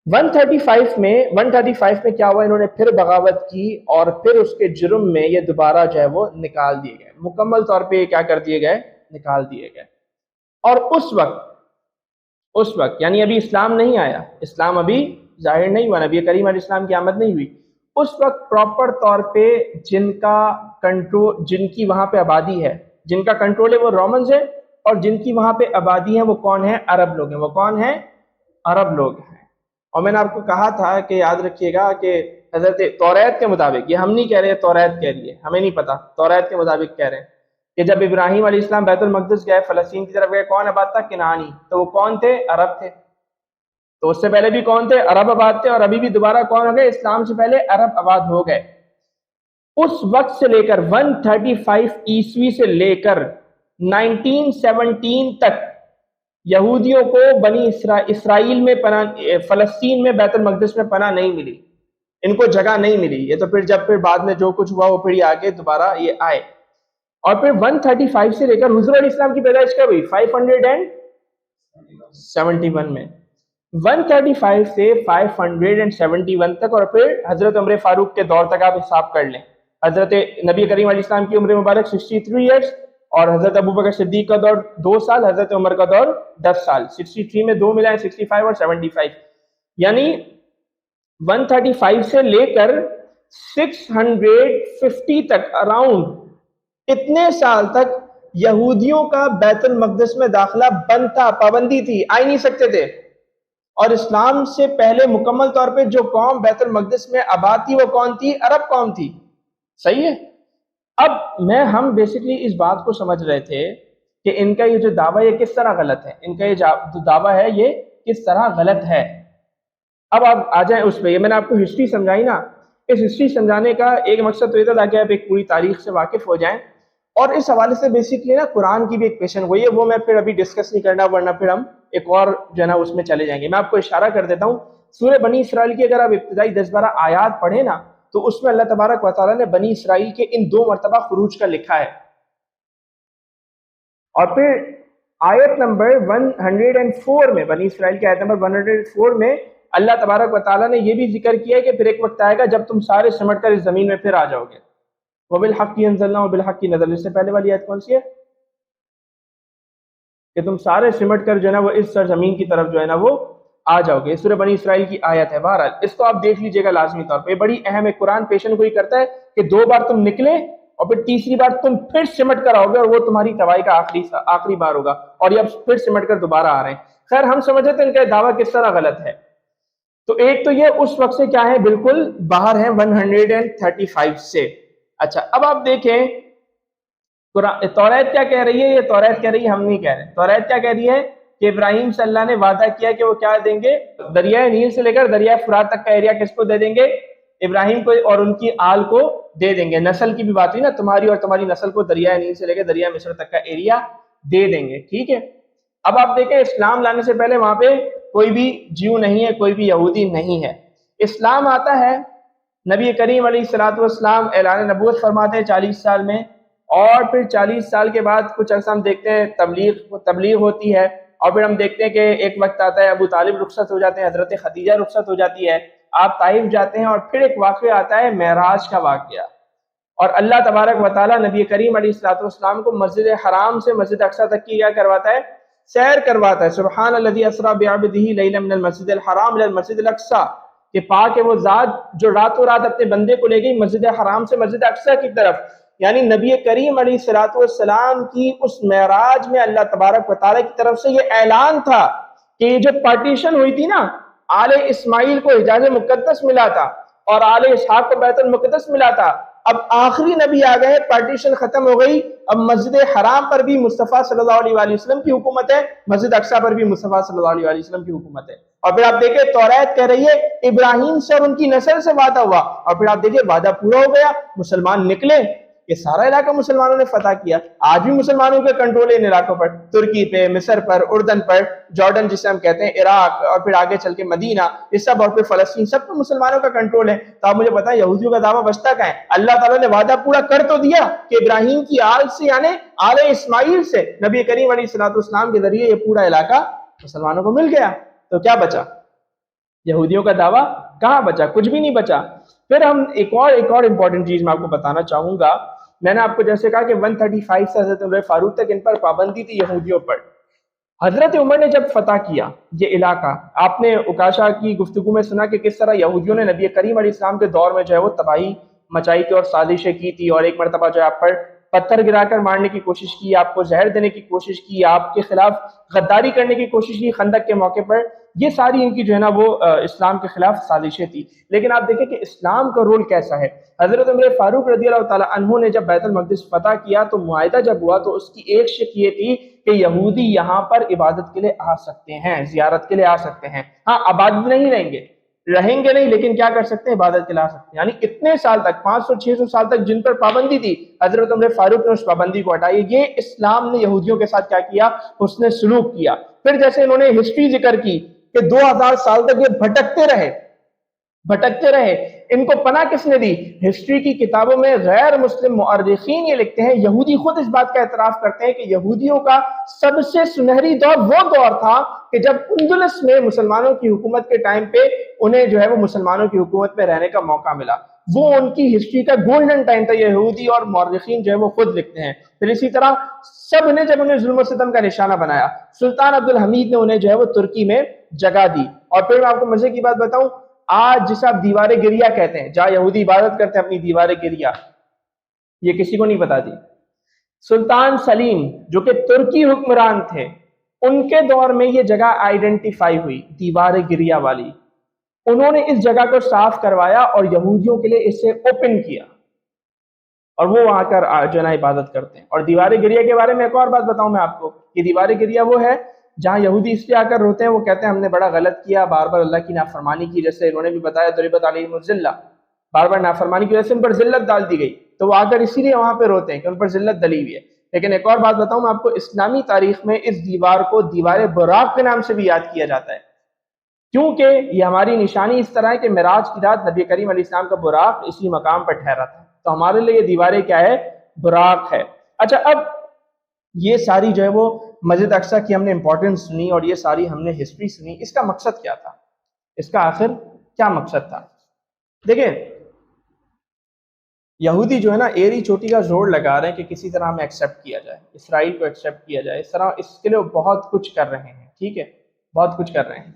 135 میں کیا ہوا؟ انہوں نے پھر بغاوت کی، اور پھر اس کے جرم میں یہ دوبارہ جو ہے وہ نکال دیے گئے، مکمل طور پہ یہ کیا کر دیے گئے؟ نکال دیے گئے۔ اور اس وقت یعنی ابھی اسلام نہیں آیا، اسلام ابھی ظاہر نہیں ہوا، نبی کریم علیہ السلام کی آمد نہیں ہوئی، اس وقت پراپر طور پہ جن کا کنٹرول، جن کی وہاں پہ آبادی ہے، جن کا کنٹرول ہے وہ رومنز ہے، اور جن کی وہاں پہ آبادی ہے وہ کون ہے؟ عرب لوگ ہیں۔ وہ کون ہیں؟ عرب لوگ ہیں۔ اور میں نے آپ کو کہا تھا کہ یاد رکھیے گا کہ حضرت توریت کے مطابق، یہ ہم نہیں کہہ رہے، توریت کہہ رہی ہے، ہمیں نہیں پتا، توریت کے مطابق کہہ رہے ہیں کہ جب ابراہیم علیہ السلام بیت المقدس گئے، فلسطین کی طرف گئے، کون آباد تھا؟ کنعانی۔ تو وہ کون تھے؟ عرب تھے۔ تو اس سے پہلے بھی کون تھے؟ عرب آباد تھے، اور ابھی بھی دوبارہ کون ہو گئے؟ اسلام سے پہلے عرب آباد ہو گئے۔ اس وقت سے لے کر 135 عیسوی سے لے کر 1917 تک یہودیوں کو بنی اسرائیل میں پناہ، فلسطین میں بیت المقدس میں پناہ نہیں ملی، ان کو جگہ نہیں ملی۔ یہ تو پھر بعد میں جو کچھ ہوا وہ پھر یہ آگے دوبارہ یہ آئے۔ اور پھر 135 سے لے کر حضور علیہ السلام کی پیدائش کب ہوئی؟ 571 میں۔ 135 سے 571 تک، اور پھر حضرت عمر فاروق کے دور تک آپ حساب کر لیں۔ حضرت نبی کریم علیہ السلام کی عمر مبارک 63 ایئرس، اور حضرت ابوبکر صدیق کا دور 2 سال، حضرت عمر کا دور 10 سال۔ 63 میں 2 ملا ہے، 65 اور 75، یعنی 135 سے لے کر 650 تک، اراؤنڈ اتنے سال تک یہودیوں کا بیت المقدس میں داخلہ بند تھا، پابندی تھی، آ ہی نہیں سکتے تھے۔ اور اسلام سے پہلے مکمل طور پہ جو قوم بیت المقدس میں آباد تھی وہ کون تھی؟ عرب قوم تھی۔ صحیح ہے؟ اب ہم بیسکلی اس بات کو سمجھ رہے تھے کہ ان کا یہ جو دعویٰ یہ کس طرح غلط ہے، ان کا یہ جو دعویٰ ہے یہ کس طرح غلط ہے۔ اب آپ آ جائیں اس پہ، یہ میں نے آپ کو ہسٹری سمجھائی نا، اس ہسٹری سمجھانے کا ایک مقصد تو یہ تھا تاکہ آپ ایک پوری تاریخ سے واقف ہو جائیں، اور اس حوالے سے بیسکلی نا قرآن کی بھی ایک پیشن گوئی ہے، وہ میں پھر ابھی ڈسکس نہیں کرنا، ورنہ پھر ہم ایک اور جو ہے نا اس میں چلے جائیں گے۔ میں آپ کو اشارہ کر دیتا ہوں، سورہ بنی اسرائیل کی اگر آپ ابتدائی 10-12 آیات پڑھیں نا، تو اس میں اللہ تبارک و تعالیٰ نے بنی اسرائیل کے ان 2 مرتبہ خروج کا لکھا ہے۔ اور پھر آیت نمبر 104 میں، بنی اسرائیل کی آیت نمبر 104 میں اللہ تبارک و تعالیٰ نے یہ بھی ذکر کیا ہے کہ پھر ایک وقت آئے گا جب تم سارے سمٹ کر اس زمین میں پھر آ جاؤ گے۔ وَبِالْحَقِّ أَنزَلْنَا وَبِالْحَقِّ نَزَلَ، اس سے پہلے والی آیت کون سی ہے؟ کہ تم سارے سمٹ کر جو ہے نا وہ اس سرزمین کی طرف جو ہے نا وہ آ جاؤ گے۔ سورہ بنی اسرائیل کی آیت ہے، بہرحال اس کو آپ دیکھ لیجئے گا لازمی طور پہ، یہ بڑی اہم ہے۔ قرآن پیشن گوئی کرتا ہے کہ 2 بار تم نکلے اور پھر تیسری بار تم پھر سمٹ کر آؤ گے، اور وہ تمہاری تباہی کا آخری بار ہوگا، اور یہ اب پھر سمٹ کر دوبارہ آ رہے ہیں۔ خیر ہم سمجھتے ہیں ان کا دعویٰ کس طرح غلط ہے۔ تو ایک تو یہ اس وقت سے کیا ہے، بالکل باہر ہے 135 سے۔ اچھا اب آپ دیکھیں توریت کیا کہہ رہی ہے؟ یہ توریت کہہ رہی ہے، ہم نہیں کہہ رہے، توریت کیا کہہ رہی ہے کہ ابراہیم سے اللہ نے وعدہ کیا کہ وہ کیا دیں گے؟ دریائے نیل سے لے کر دریائے فرات تک کا ایریا کس کو دے دیں گے؟ ابراہیم کو اور ان کی آل کو دے دیں گے۔ نسل کی بھی بات ہوئی نا، تمہاری اور تمہاری نسل کو دریائے نیل سے لے کے دریائے مصر تک کا ایریا دے دیں گے، ٹھیک ہے۔ اب آپ دیکھیں اسلام لانے سے پہلے وہاں پہ کوئی بھی جیو نہیں ہے، کوئی بھی یہودی نہیں ہے۔ اسلام آتا ہے، نبی کریم علیہ السلام اعلان نبوت فرماتے ہیں 40 سال میں، اور پھر 40 سال کے بعد کچھ عرصہ ہم دیکھتے ہیں تبلیغ ہوتی ہے، اور پھر ہم دیکھتے ہیں کہ ایک وقت آتا ہے ابو طالب رخصت ہو جاتے ہیں، حضرت خدیجہ رخصت ہو جاتی ہے، آپ طائف جاتے ہیں، اور پھر ایک واقعہ آتا ہے معراج کا واقعہ، اور اللہ تبارک و تعالیٰ نبی کریم علیہ الصلوۃ والسلام کو مسجد حرام سے مسجد اقصی تک کی کیا کرواتا ہے؟ سیر کرواتا ہے. سبحان الذی اسریٰ بعبدہ لیلا من المسجد الحرام الی المسجد الاقصی، کہ پاک ہے وہ ذات جو راتوں رات اپنے بندے کو لے گئی مسجد حرام سے مسجد اقصی کی طرف. یعنی نبی کریم علیہ الصلوۃ والسلام کی اس معراج میں اللہ تبارک و تعالیٰ کی طرف سے یہ اعلان تھا کہ یہ جو پارٹیشن ہوئی تھی نا، آل اسماعیل کو حجاز مقدس ملا تھا اور آل اسحاق کو بیت المقدس ملا تھا. اب آخری نبی آ گئے، پارٹیشن ختم ہو گئی، اب مسجد حرام پر بھی مصطفیٰ صلی اللہ علیہ وآلہ وسلم کی حکومت ہے، مسجد اقصی پر بھی مصطفیٰ صلی اللہ علیہ وآلہ وسلم کی حکومت ہے. اور پھر آپ دیکھیں توریت کہہ رہی ہے ابراہیم سے اور ان کی نسل سے وعدہ ہوا، اور پھر آپ دیکھیں وعدہ پورا ہو گیا، مسلمان نکلے، یہ سارا علاقہ مسلمانوں نے فتح کیا. آج بھی مسلمانوں کے کنٹرول ہے ان علاقوں پر، ترکی پہ، مصر پر، اردن پر، جارڈن جسے ہم کہتے ہیں، عراق، اور پھر آگے چل کے مدینہ، یہ سب، اور پھر فلسطین، سب پر مسلمانوں کا کنٹرول ہے. تو آپ مجھے بتائیں یہودیوں کا دعویٰ بچتا کہاں ہے؟ اللہ تعالیٰ نے وعدہ پورا کر تو دیا کہ ابراہیم کی آل سے یعنی آل اسماعیل سے نبی کریم علیہ الصلوۃ والسلام کے ذریعے یہ پورا علاقہ مسلمانوں کو مل گیا. تو کیا بچا؟ یہودیوں کا دعویٰ کہاں بچا؟ کچھ بھی نہیں بچا. پھر ہم ایک اور امپورٹنٹ چیز میں آپ کو بتانا چاہوں گا. میں نے آپ کو جیسے کہا کہ 135 سے حضرت عمر فاروق تک ان پر پابندی تھی یہودیوں پر. حضرت عمر نے جب فتح کیا یہ علاقہ، آپ نے اکاشا کی گفتگو میں سنا کہ کس طرح یہودیوں نے نبی کریم علیہ السلام کے دور میں جو ہے وہ تباہی مچائی تھی اور سازشیں کی تھی، اور ایک مرتبہ جو ہے آپ پر پتھر گرا کر مارنے کی کوشش کی، آپ کو زہر دینے کی کوشش کی، آپ کے خلاف غداری کرنے کی کوشش کی خندق کے موقع پر. یہ ساری ان کی جو ہے نا وہ اسلام کے خلاف سازشیں تھی. لیکن آپ دیکھیں کہ اسلام کا رول کیسا ہے. حضرت عمر فاروق رضی اللہ تعالیٰ عنہ نے جب بیت المقدس فتح کیا تو معاہدہ جب ہوا تو اس کی ایک شق یہ تھی کہ یہودی یہاں پر عبادت کے لیے آ سکتے ہیں، زیارت کے لیے آ سکتے ہیں. ہاں آباد نہیں رہیں گے نہیں، لیکن کیا کر سکتے ہیں؟ عبادت کے لیے آ سکتے ہیں. یعنی اتنے سال تک 500-600 سال تک جن پر پابندی تھی، حضرت عمر فاروق نے اس پابندی کو ہٹائی. یہ اسلام نے یہودیوں کے ساتھ کیا کیا؟ اس نے سلوک کیا. پھر جیسے انہوں نے ہسٹری ذکر کی کہ 2000 سال تک یہ بھٹکتے رہے، ان کو پناہ کس نے دی؟ ہسٹری کی کتابوں میں غیر مسلم مؤرخین یہ لکھتے ہیں، یہودی خود اس بات کا اعتراف کرتے ہیں کہ یہودیوں کا سب سے سنہری دور وہ دور تھا کہ جب اندلس میں مسلمانوں کی حکومت کے ٹائم پہ انہیں جو ہے وہ مسلمانوں کی حکومت میں رہنے کا موقع ملا. وہ ان کی ہسٹری کا گولڈن ٹائم تھا. یہودی اور مورخین جو ہے وہ خود لکھتے ہیں. پھر اسی طرح سب نے جب انہیں ظلم و ستم کا نشانہ بنایا، سلطان عبد الحمید نے انہیں جو ہے وہ ترکی میں جگہ دی. اور پھر میں آپ کو مزے کی بات بتاؤں، آج جسے آپ دیوار گریا کہتے ہیں، جہاں یہودی عبادت کرتے ہیں اپنی دیوار گریا، یہ کسی کو نہیں پتا تھی. سلطان سلیم جو کہ ترکی حکمران تھے، ان کے دور میں یہ جگہ آئیڈینٹیفائی ہوئی، دیوار گریا والی. انہوں نے اس جگہ کو صاف کروایا اور یہودیوں کے لیے اسے اوپن کیا، اور وہ وہاں کر جو ہے عبادت کرتے ہیں. اور دیوار گریا کے بارے میں ایک اور بات بتاؤں میں آپ کو، کہ دیوار گریا وہ ہے جہاں یہودی اس لیے آ کر روتے ہیں، وہ کہتے ہیں ہم نے بڑا غلط کیا، بار بار اللہ کی نافرمانی کی، جیسے انہوں نے بھی بتایا ضربت علیہم الذلہ، بار بار نافرمانی کی وجہ سے ان پر ذلت ڈال دی گئی، تو وہ آ کر اسی لیے وہاں پہ روتے ہیں کہ ان پر ذلت ڈلی ہوئی ہے. لیکن ایک اور بات بتاؤں میں آپ کو، اسلامی تاریخ میں اس دیوار کو دیوار براق کے نام سے بھی یاد کیا جاتا ہے، کیونکہ یہ ہماری نشانی اس طرح ہے کہ معراج کی رات نبی کریم علیہ السلام کا براق اسی مقام پر ٹھہرا تھا، تو ہمارے لیے یہ دیواریں کیا ہے؟ براق ہے. اچھا، اب یہ ساری جو ہے وہ مسجد اقصی کی ہم نے امپورٹنس سنی اور یہ ساری ہم نے ہسٹری سنی. اس کا مقصد کیا تھا؟ اس کا آخر کیا مقصد تھا؟ دیکھیں، یہودی جو ہے نا ایری چوٹی کا زور لگا رہے ہیں کہ کسی طرح ہمیں ایکسیپٹ کیا جائے، اسرائیل کو ایکسیپٹ کیا جائے، اس طرح اس کے لیے بہت کچھ کر رہے ہیں. ٹھیک ہے، بہت کچھ کر رہے ہیں.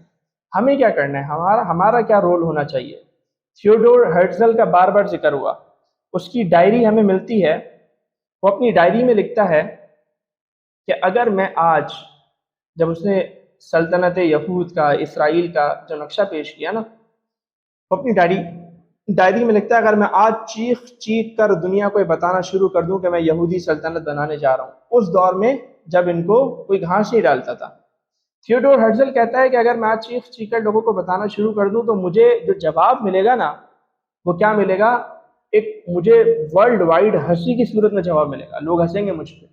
ہمیں کیا کرنا ہے؟ ہمارا کیا رول ہونا چاہیے؟ تھیوڈور ہرٹزل کا بار بار ذکر ہوا، اس کی ڈائری ہمیں ملتی ہے. وہ اپنی ڈائری میں لکھتا ہے کہ اگر میں آج، جب اس نے سلطنت یہود کا، اسرائیل کا جو نقشہ پیش کیا نا، وہ اپنی ڈائری میں لکھتا ہے اگر میں آج چیخ کر دنیا کو یہ بتانا شروع کر دوں کہ میں یہودی سلطنت بنانے جا رہا ہوں، اس دور میں جب ان کو کوئی گھاس نہیں ڈالتا تھا. تھیوڈور ہرٹزل کہتا ہے کہ اگر میں آج چیخ کر لوگوں کو بتانا شروع کر دوں تو مجھے جو جواب ملے گا نا، وہ کیا ملے گا؟ مجھے ورلڈ وائڈ ہنسی کی صورت میں جواب ملے گا، لوگ ہنسیں گے مجھ پہ.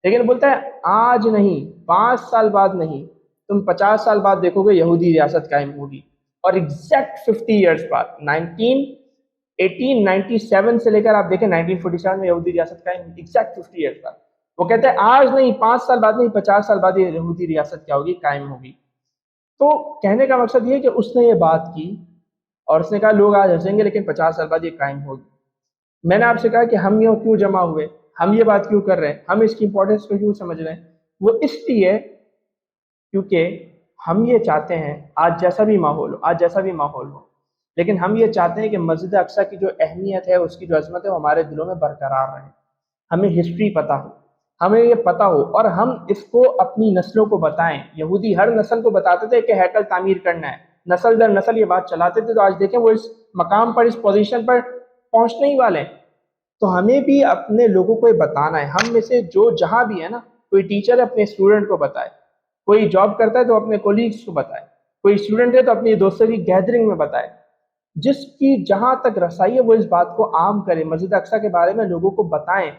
لیکن بولتا ہے آج نہیں، 5 سال بعد نہیں، تم 50 سال بعد دیکھو گے یہودی ریاست قائم ہوگی. اور ایگزیکٹ 50 ایئرس بعد 1897 سے لے کر آپ دیکھیں 1947 میں یہودی ریاست قائم ہوگی، ایگزیکٹ 50 ایئرس بعد. وہ کہتے ہیں آج نہیں، 5 سال بعد نہیں، 50 سال بعد یہ یہودی ریاست کیا ہوگی؟ قائم ہوگی. تو کہنے کا مقصد یہ ہے کہ اس نے یہ بات کی اور اس نے کہا لوگ آج ہنسیں گے لیکن 50 سال بعد یہ قائم ہوگی. میں نے آپ سے کہا کہ ہم یوں کیوں جمع ہوئے، ہم یہ بات کیوں کر رہے ہیں، ہم اس کی امپورٹنس کو کیوں سمجھ رہے ہیں، وہ اس لیے کیونکہ ہم یہ چاہتے ہیں آج جیسا بھی ماحول ہو لیکن ہم یہ چاہتے ہیں کہ مسجد اقصیٰ کی جو اہمیت ہے، اس کی جو عظمت ہے، وہ ہمارے دلوں میں برقرار رہے، ہمیں ہسٹری پتہ ہو، ہمیں یہ پتہ ہو، اور ہم اس کو اپنی نسلوں کو بتائیں۔ یہودی ہر نسل کو بتاتے تھے کہ ہیکل تعمیر کرنا ہے، نسل در نسل یہ بات چلاتے تھے، تو آج دیکھیں وہ اس مقام پر، اس پوزیشن پر پہنچنے ہی والے ہیں۔ تو ہمیں بھی اپنے لوگوں کو یہ بتانا ہے، ہم میں سے جو جہاں بھی ہے نا، کوئی ٹیچر اپنے اسٹوڈنٹ کو بتائے، کوئی جاب کرتا ہے تو اپنے کولیگس کو بتائے، کوئی اسٹوڈنٹ ہے تو اپنی دوستوں کی گیدرنگ میں بتائے، جس کی جہاں تک رسائی ہے وہ اس بات کو عام کرے، مسجد اقصیٰ کے بارے میں لوگوں کو بتائیں۔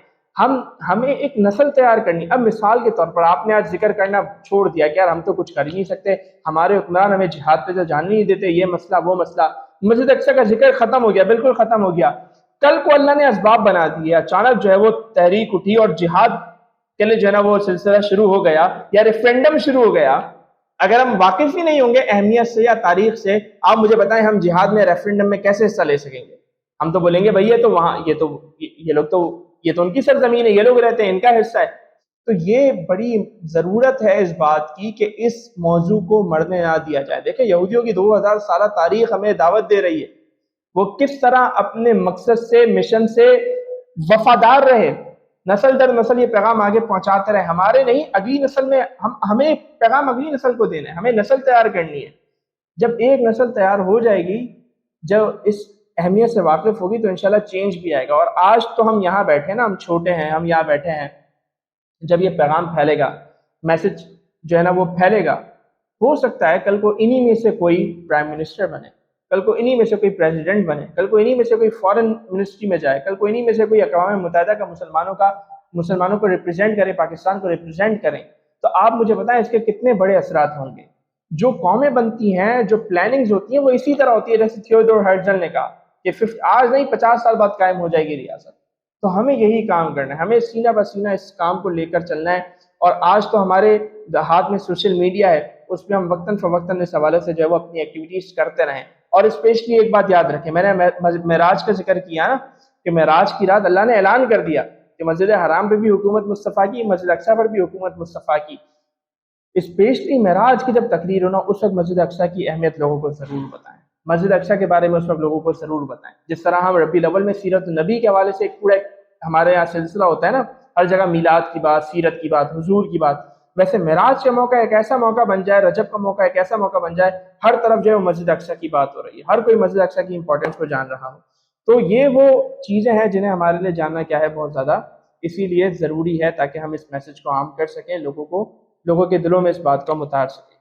ہمیں ایک نسل تیار کرنی۔ اب مثال کے طور پر آپ نے آج ذکر کرنا چھوڑ دیا کہ یار ہم تو کچھ کر ہی نہیں سکتے، ہمارے حکمران ہمیں جہاد پہ تو جانے نہیں دیتے، یہ مسئلہ وہ مسئلہ، مسجد اقصیٰ کا ذکر ختم ہو گیا، بالکل ختم ہو گیا۔ کل کو اللہ نے اسباب بنا دیے، اچانک جو ہے وہ تحریک اٹھی اور جہاد کے لیے جو ہے نا وہ سلسلہ شروع ہو گیا یا ریفرینڈم شروع ہو گیا۔ اگر ہم واقف ہی نہیں ہوں گے اہمیت سے یا تاریخ سے، آپ مجھے بتائیں ہم جہاد میں، ریفرینڈم میں کیسے حصہ لے سکیں گے؟ ہم تو بولیں گے بھئی یہ تو وہاں، یہ تو ان کی سرزمین ہے، یہ لوگ رہتے ہیں، ان کا حصہ ہے۔ تو یہ بڑی ضرورت ہے اس بات کی کہ اس موضوع کو مرنے نہ دیا جائے۔ دیکھیں یہودیوں کی 2000 سالہ تاریخ ہمیں دعوت دے رہی ہے، وہ کس طرح اپنے مقصد سے، مشن سے وفادار رہے، نسل در نسل یہ پیغام آگے پہنچاتے رہے، ہمارے نہیں، اگلی نسل میں، ہمیں پیغام اگلی نسل کو دینا ہے، ہمیں نسل تیار کرنی ہے۔ جب ایک نسل تیار ہو جائے گی، جب اس اہمیت سے واقف ہوگی، تو انشاءاللہ چینج بھی آئے گا۔ اور آج تو ہم یہاں بیٹھے نا، ہم چھوٹے ہیں، ہم یہاں بیٹھے ہیں، جب یہ پیغام پھیلے گا، میسج جو ہے نا وہ پھیلے گا، ہو سکتا ہے کل کو انہی میں سے کوئی پرائم منسٹر بنے، کل کو انہی میں سے کوئی پریزیڈنٹ بنے، کل کو انہی میں سے کوئی فارن منسٹری میں جائے، کل کو انہی میں سے کوئی اقوام متحدہ کا مسلمانوں کو ریپرزینٹ کرے، پاکستان کو ریپرزینٹ کریں۔ تو آپ مجھے بتائیں اس کے کتنے بڑے اثرات ہوں گے۔ جو قومیں بنتی ہیں، جو پلاننگز ہوتی ہیں، وہ اسی طرح ہوتی ہے جیسے تھیوڈور ہرٹزل نے کہا کہ آج نہیں 50 سال بعد قائم ہو جائے گی ریاست۔ تو ہمیں یہی کام کرنا ہے، ہمیں سینہ بہ سینہ اس کام کو لے کر چلنا ہے۔ اور آج تو ہمارے ہاتھ میں سوشل میڈیا ہے، اس پہ ہم وقتاً فوقتاً اس حوالے سے جو ہے وہ اپنی ایکٹیویٹیز کرتے رہیں۔ اور اسپیشلی ایک بات یاد رکھیں، میں نے معراج کا ذکر کیا نا، کہ معراج کی رات اللہ نے اعلان کر دیا کہ مسجد حرام پہ بھی حکومت مصطفیٰ کی، مسجد اقصیٰ پر بھی حکومت مصطفیٰ کی۔ اسپیشلی معراج کی جب تقریر ہونا، اس وقت مسجد اقصیٰ کی اہمیت لوگوں کو ضرور بتائیں، مسجد اقصیٰ کے بارے میں اس وقت لوگوں کو ضرور بتائیں۔ جس طرح ہم ربیع الاول میں سیرت النبی کے حوالے سے ایک پورا ہمارے یہاں سلسلہ ہوتا ہے نا، ہر جگہ میلاد کی بات، سیرت کی بات، حضور کی بات، ویسے معراج کا موقع ایک ایسا موقع بن جائے، رجب کا موقع ایک ایسا موقع بن جائے، ہر طرف جو ہے مسجد اقصیٰ کی بات ہو رہی ہے، ہر کوئی مسجد اقصیٰ کی امپورٹنس کو جان رہا ہو۔ تو یہ وہ چیزیں ہیں جنہیں ہمارے لیے جاننا کیا ہے بہت زیادہ اسی لیے ضروری ہے، تاکہ ہم اس میسج کو عام کر سکیں، لوگوں کے دلوں میں اس بات کو ہم اتار سکیں۔